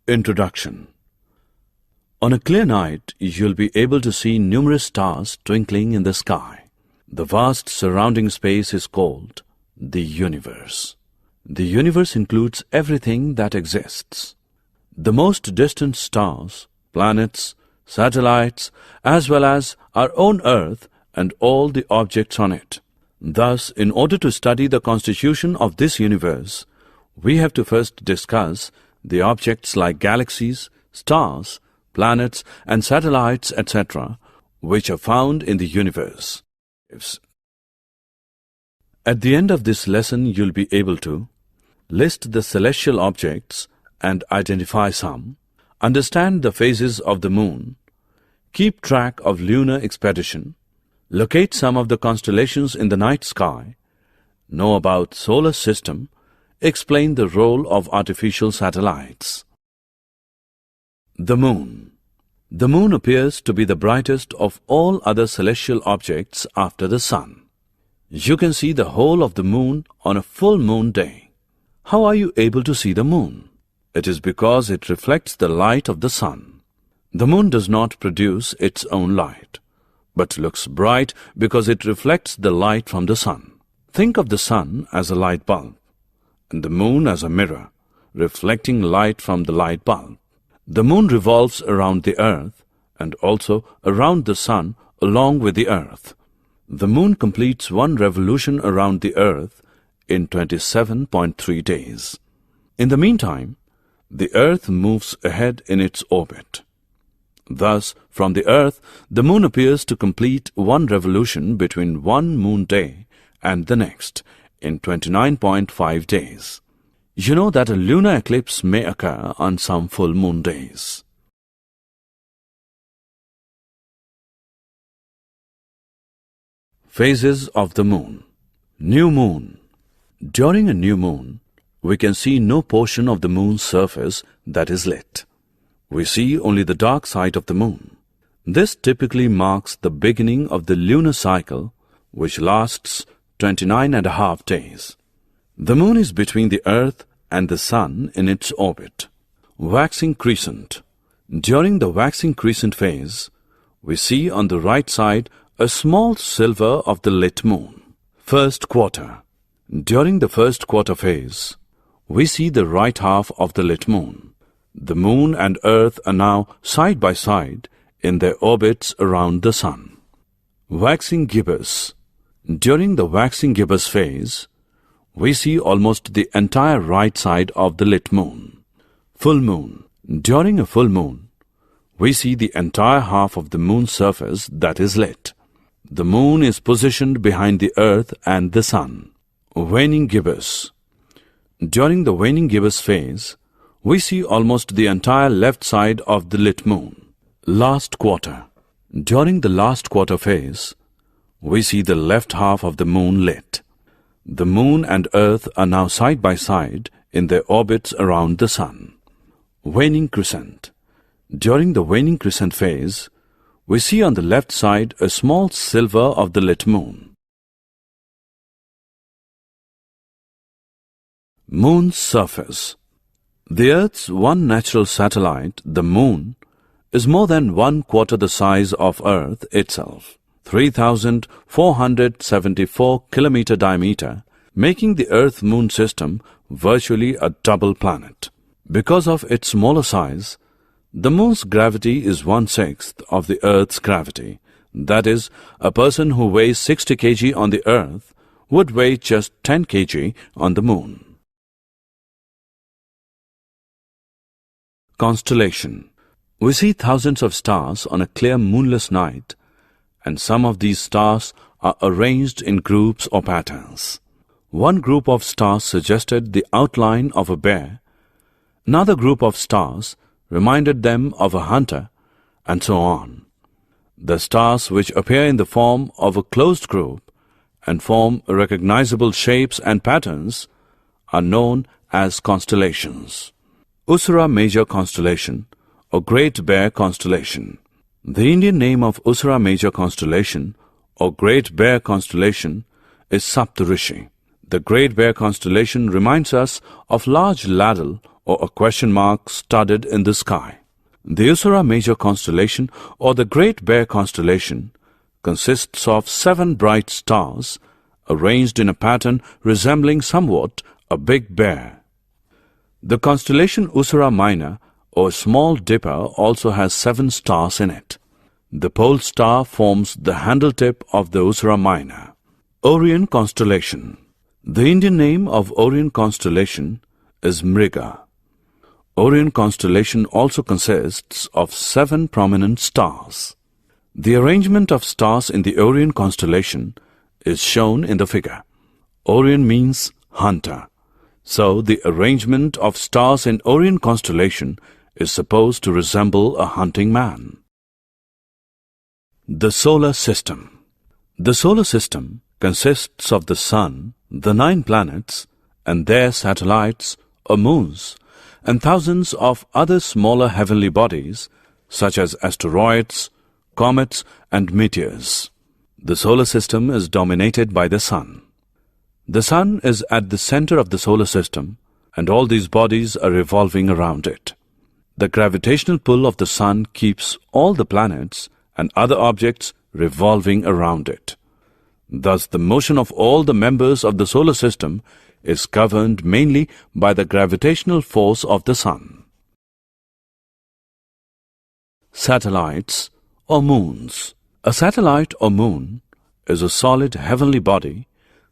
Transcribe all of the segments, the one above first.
Introduction. On a clear night, you'll be able to see numerous stars twinkling in the sky. The vast surrounding space is called the universe. The universe includes everything that exists. The most distant stars, planets, satellites, as well as our own Earth and all the objects on it. Thus, in order to study the constitution of this universe, we have to first discuss the objects like galaxies, stars, planets and satellites, etc., which are found in the universe. At the end of this lesson, you'll be able to list the celestial objects and identify some, understand the phases of the moon, keep track of lunar expedition, locate some of the constellations in the night sky, know about solar system, explain the role of artificial satellites. The moon. The moon appears to be the brightest of all other celestial objects after the sun. You can see the whole of the moon on a full moon day. How are you able to see the moon? It is because it reflects the light of the sun. The moon does not produce its own light, but looks bright because it reflects the light from the sun. Think of the sun as a light bulb, and the moon as a mirror, reflecting light from the light bulb. The moon revolves around the earth and also around the sun along with the earth. The moon completes one revolution around the earth in 27.3 days. In the meantime, the earth moves ahead in its orbit. Thus, from the earth, the moon appears to complete one revolution between one moon day and the next in 29.5 days. You know that a lunar eclipse may occur on some full moon days. Phases of the moon. New moon. During a new moon, we can see no portion of the moon's surface that is lit. We see only the dark side of the moon. This typically marks the beginning of the lunar cycle, which lasts 29.5 days. The moon is between the earth and the sun in its orbit. Waxing crescent. During the waxing crescent phase, we see on the right side a small sliver of the lit moon. First quarter. During the first quarter phase, we see the right half of the lit moon. The moon and earth are now side by side in their orbits around the sun. Waxing gibbous. During the waxing gibbous phase, we see almost the entire right side of the lit moon. Full moon. During a full moon, we see the entire half of the moon's surface that is lit. The moon is positioned behind the earth and the sun. Waning gibbous. During the waning gibbous phase, we see almost the entire left side of the lit moon. Last quarter. During the last quarter phase, we see the left half of the moon lit. The moon and earth are now side by side in their orbits around the sun. Waning crescent. During the waning crescent phase, we see on the left side a small sliver of the lit moon. Moon's surface. The Earth's one natural satellite, the Moon, is more than 1/4 the size of Earth itself, 3,474 kilometer diameter, making the Earth-Moon system virtually a double planet. Because of its smaller size, the Moon's gravity is 1/6 of the Earth's gravity. That is, a person who weighs 60 kg on the Earth would weigh just 10 kg on the Moon. Constellation. We see thousands of stars on a clear moonless night, and some of these stars are arranged in groups or patterns. One group of stars suggested the outline of a bear, another group of stars reminded them of a hunter, and so on. The stars which appear in the form of a closed group and form recognizable shapes and patterns are known as constellations. Usura Major Constellation or Great Bear Constellation. The Indian name of Usura Major Constellation or Great Bear Constellation is Saptarishi. The Great Bear constellation reminds us of large ladle or a question mark studded in the sky. The Ursa Major constellation or the Great Bear constellation consists of 7 bright stars arranged in a pattern resembling somewhat a big bear. The constellation Ursa Minor or Small Dipper also has 7 stars in it. The pole star forms the handle tip of the Ursa Minor. Orion constellation. The Indian name of Orion constellation is Mriga. Orion constellation also consists of 7 prominent stars. The arrangement of stars in the Orion constellation is shown in the figure. Orion means hunter. So the arrangement of stars in Orion constellation is supposed to resemble a hunting man. The solar system. The solar system consists of the Sun, the 9 planets, and their satellites or moons, and thousands of other smaller heavenly bodies such as asteroids, comets, and meteors. The solar system is dominated by the Sun. The Sun is at the center of the solar system, and all these bodies are revolving around it. The gravitational pull of the Sun keeps all the planets and other objects revolving around it. Thus, the motion of all the members of the solar system is governed mainly by the gravitational force of the Sun. Satellites or moons. A satellite or moon is a solid heavenly body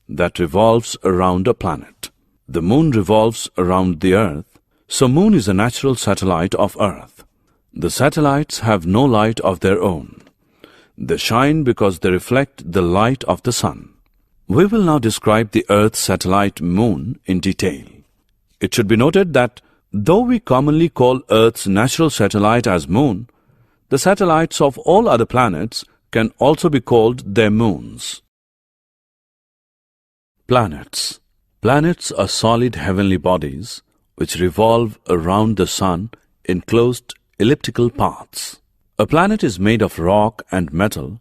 that revolves around a planet. The moon revolves around the Earth, so moon is a natural satellite of Earth. The satellites have no light of their own. They shine because they reflect the light of the Sun. We will now describe the Earth satellite moon in detail. It should be noted that though we commonly call Earth's natural satellite as moon, the satellites of all other planets can also be called their moons. Planets. Planets are solid heavenly bodies which revolve around the Sun in closed elliptical paths. A planet is made of rock and metal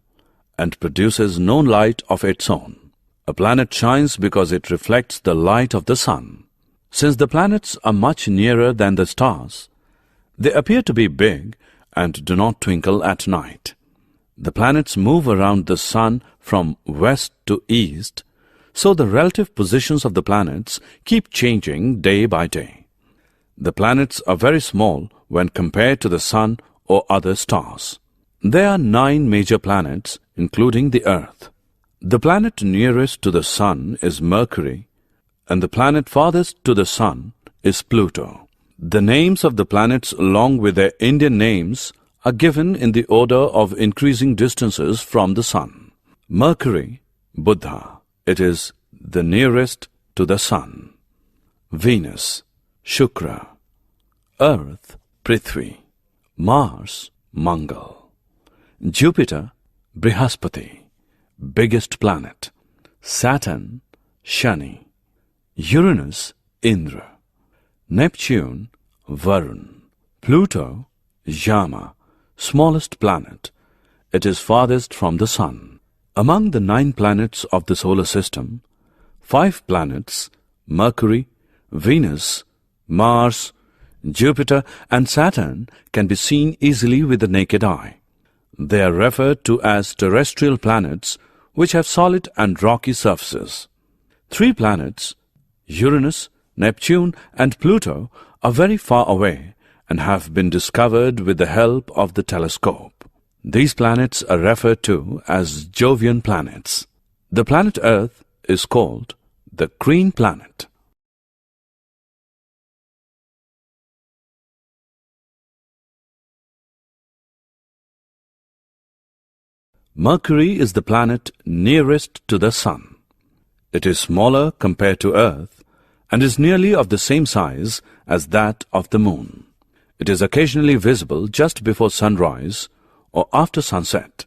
and produces no light of its own. A planet shines because it reflects the light of the Sun. Since the planets are much nearer than the stars, they appear to be big and do not twinkle at night. The planets move around the Sun from west to east, so the relative positions of the planets keep changing day by day. The planets are very small when compared to the Sun or other stars. There are 9 major planets, including the Earth. The planet nearest to the Sun is Mercury, and the planet farthest to the Sun is Pluto. The names of the planets along with their Indian names are given in the order of increasing distances from the Sun. Mercury, Buddha. It is the nearest to the Sun. Venus, Shukra. Earth, Prithvi. Mars, Mangal. Jupiter, Brihaspati, biggest planet. Saturn, Shani. Uranus, Indra. Neptune, Varun. Pluto, Yama, smallest planet. It is farthest from the Sun. Among the 9 planets of the solar system, 5 planets, Mercury, Venus, Mars, Jupiter and Saturn can be seen easily with the naked eye. They are referred to as terrestrial planets which have solid and rocky surfaces. 3 planets, Uranus, Neptune and Pluto, are very far away and have been discovered with the help of the telescope. These planets are referred to as Jovian planets. The planet Earth is called the green planet. Mercury is the planet nearest to the Sun. It is smaller compared to Earth and is nearly of the same size as that of the Moon. It is occasionally visible just before sunrise or after sunset.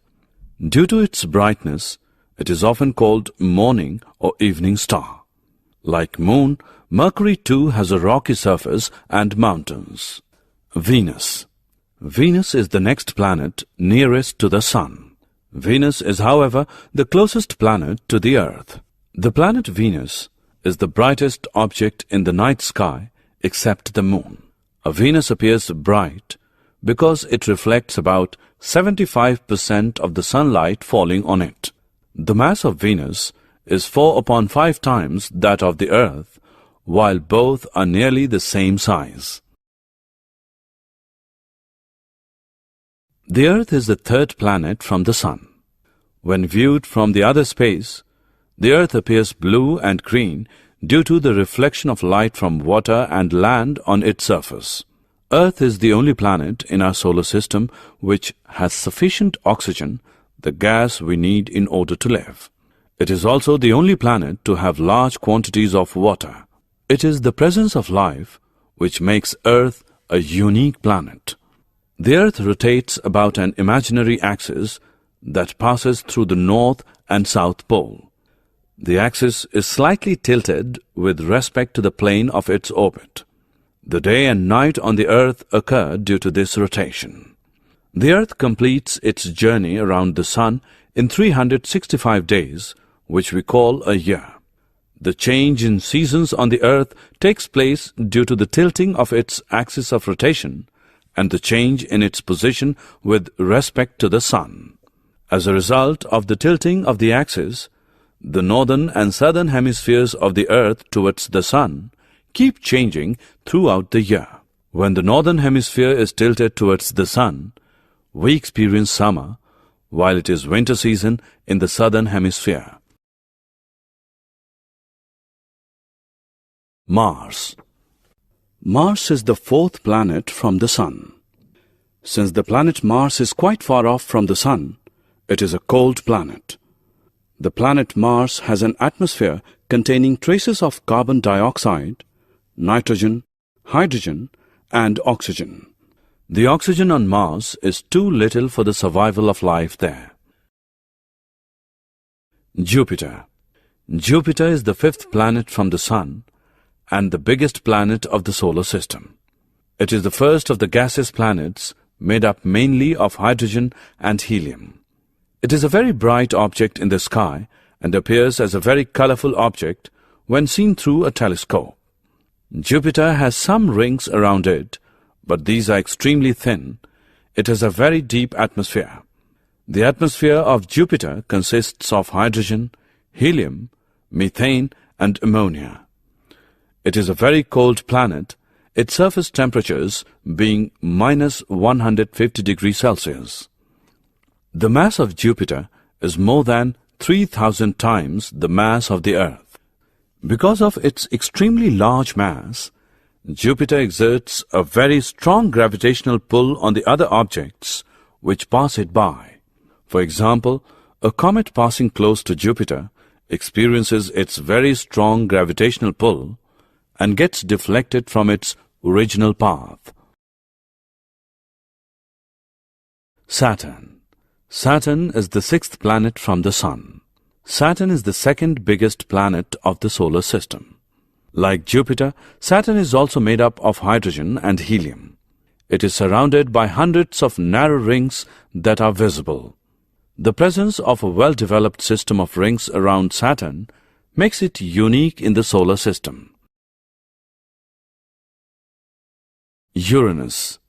Due to its brightness, it is often called morning or evening star. Like Moon, Mercury too has a rocky surface and mountains. Venus. Venus is the next planet nearest to the Sun. Venus is, however, the closest planet to the Earth. The planet Venus is the brightest object in the night sky except the moon. Venus appears bright because it reflects about 75% of the sunlight falling on it. The mass of Venus is 4 upon 5 times that of the Earth, while both are nearly the same size. The Earth is the third planet from the Sun. When viewed from the other space, the Earth appears blue and green due to the reflection of light from water and land on its surface. Earth is the only planet in our solar system which has sufficient oxygen, the gas we need in order to live. It is also the only planet to have large quantities of water. It is the presence of life which makes Earth a unique planet. The Earth rotates about an imaginary axis that passes through the North and South Pole. The axis is slightly tilted with respect to the plane of its orbit. The day and night on the Earth occur due to this rotation. The Earth completes its journey around the Sun in 365 days, which we call a year. The change in seasons on the Earth takes place due to the tilting of its axis of rotation and the change in its position with respect to the Sun. As a result of the tilting of the axis, the northern and southern hemispheres of the Earth towards the Sun keep changing throughout the year. When the northern hemisphere is tilted towards the Sun, we experience summer, while it is winter season in the southern hemisphere. Mars. Mars is the fourth planet from the Sun. Since the planet Mars is quite far off from the Sun, it is a cold planet. The planet Mars has an atmosphere containing traces of carbon dioxide, nitrogen, hydrogen, and oxygen. The oxygen on Mars is too little for the survival of life there. Jupiter. Jupiter is the fifth planet from the Sun and the biggest planet of the solar system. It is the first of the gaseous planets made up mainly of hydrogen and helium. It is a very bright object in the sky and appears as a very colorful object when seen through a telescope. Jupiter has some rings around it, but these are extremely thin. It has a very deep atmosphere. The atmosphere of Jupiter consists of hydrogen, helium, methane, and ammonia. It is a very cold planet, its surface temperatures being minus 150 degrees Celsius. The mass of Jupiter is more than 3,000 times the mass of the Earth. Because of its extremely large mass, Jupiter exerts a very strong gravitational pull on the other objects which pass it by. For example, a comet passing close to Jupiter experiences its very strong gravitational pull and gets deflected from its original path. Saturn. Saturn is the sixth planet from the Sun. Saturn is the second biggest planet of the solar system. Like Jupiter, Saturn is also made up of hydrogen and helium. It is surrounded by hundreds of narrow rings that are visible. The presence of a well-developed system of rings around Saturn makes it unique in the solar system. Uranus.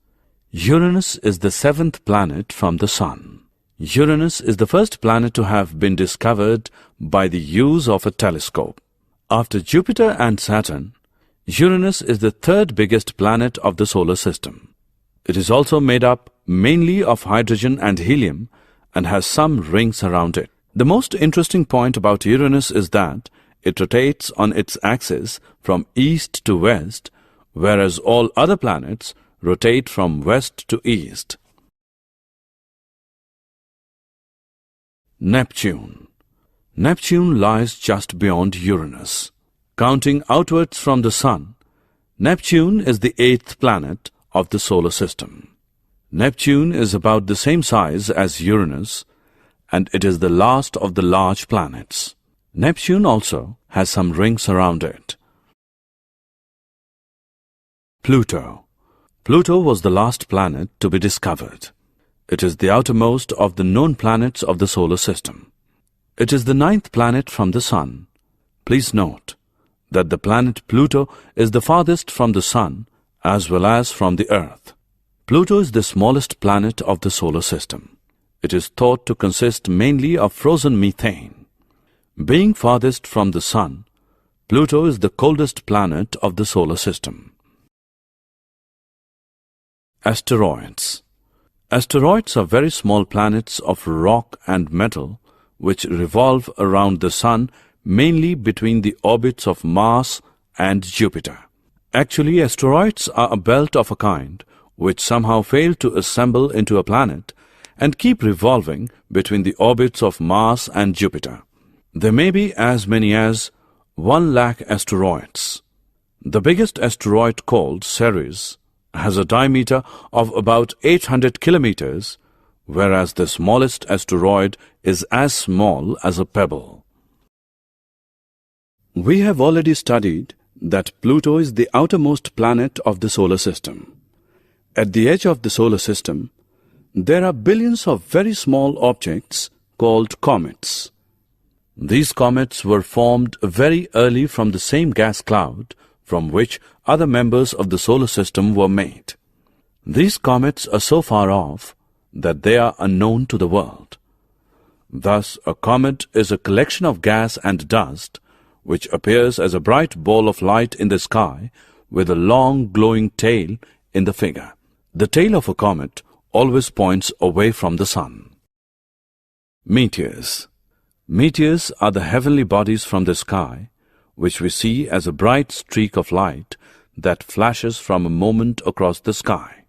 Uranus is the seventh planet from the Sun. Uranus is the first planet to have been discovered by the use of a telescope. After Jupiter and Saturn, Uranus is the third biggest planet of the solar system. It is also made up mainly of hydrogen and helium and has some rings around it. The most interesting point about Uranus is that it rotates on its axis from east to west, whereas all other planets rotate from west to east. Neptune. Neptune lies just beyond Uranus. Counting outwards from the Sun, Neptune is the eighth planet of the solar system. Neptune is about the same size as Uranus, and it is the last of the large planets. Neptune also has some rings around it. Pluto. Pluto was the last planet to be discovered. It is the outermost of the known planets of the solar system. It is the ninth planet from the Sun. Please note, that the planet Pluto is the farthest from the Sun as well as from the Earth. Pluto is the smallest planet of the solar system. It is thought to consist mainly of frozen methane. Being farthest from the Sun, Pluto is the coldest planet of the solar system. Asteroids. Asteroids are very small planets of rock and metal which revolve around the Sun mainly between the orbits of Mars and Jupiter. Actually, asteroids are a belt of a kind which somehow fail to assemble into a planet and keep revolving between the orbits of Mars and Jupiter. There may be as many as 1 lakh asteroids. The biggest asteroid, called Ceres, has a diameter of about 800 kilometers, whereas the smallest asteroid is as small as a pebble. We have already studied that Pluto is the outermost planet of the solar system. At the edge of the solar system, there are billions of very small objects called comets. These comets were formed very early from the same gas cloud from which other members of the solar system were made. These comets are so far off that they are unknown to the world. Thus, a comet is a collection of gas and dust which appears as a bright ball of light in the sky with a long glowing tail in the figure. The tail of a comet always points away from the Sun. Meteors. Meteors are the heavenly bodies from the sky which we see as a bright streak of light that flashes from a moment across the sky.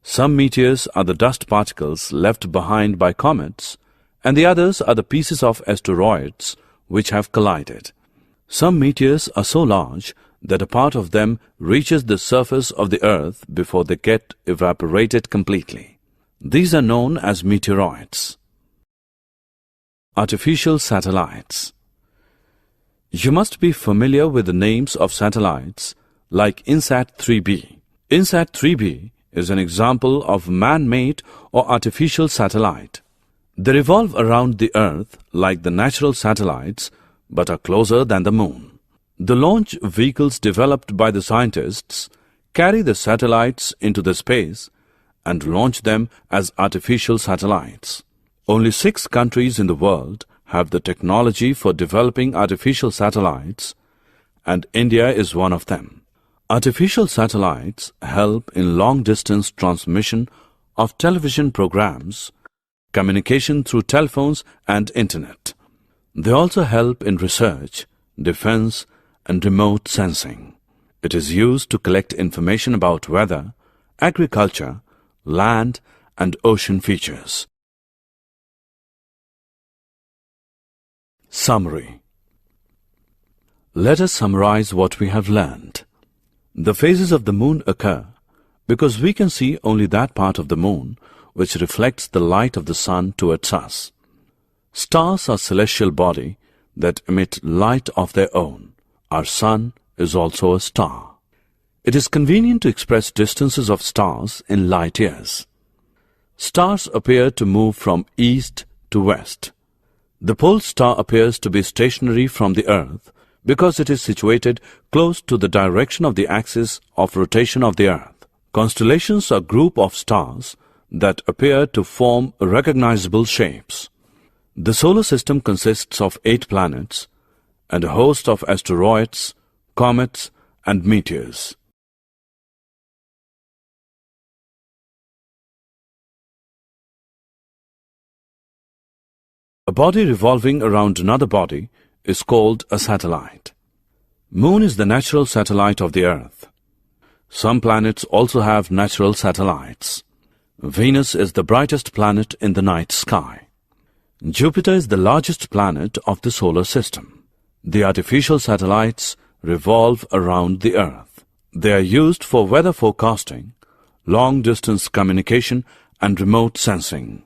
Some meteors are the dust particles left behind by comets, and the others are the pieces of asteroids which have collided. Some meteors are so large that a part of them reaches the surface of the Earth before they get evaporated completely. These are known as meteoroids. Artificial satellites. You must be familiar with the names of satellites like INSAT-3B. INSAT-3B is an example of man-made or artificial satellite. They revolve around the Earth like the natural satellites but are closer than the Moon. The launch vehicles developed by the scientists carry the satellites into the space and launch them as artificial satellites. Only 6 countries in the world have the technology for developing artificial satellites, and India is one of them. Artificial satellites help in long-distance transmission of television programs, communication through telephones and internet. They also help in research, defense, and remote sensing. It is used to collect information about weather, agriculture, land, and ocean features. Summary. Let us summarize what we have learned. The phases of the Moon occur because we can see only that part of the Moon which reflects the light of the Sun towards us. Stars are celestial bodies that emit light of their own. Our Sun is also a star. It is convenient to express distances of stars in light years. Stars appear to move from east to west. The pole star appears to be stationary from the Earth because it is situated close to the direction of the axis of rotation of the Earth. Constellations are a group of stars that appear to form recognizable shapes. The solar system consists of 8 planets and a host of asteroids, comets, and meteors. A body revolving around another body is called a satellite. Moon is the natural satellite of the Earth. Some planets also have natural satellites. Venus is the brightest planet in the night sky. Jupiter is the largest planet of the solar system. The artificial satellites revolve around the Earth. They are used for weather forecasting, long-distance communication, and remote sensing.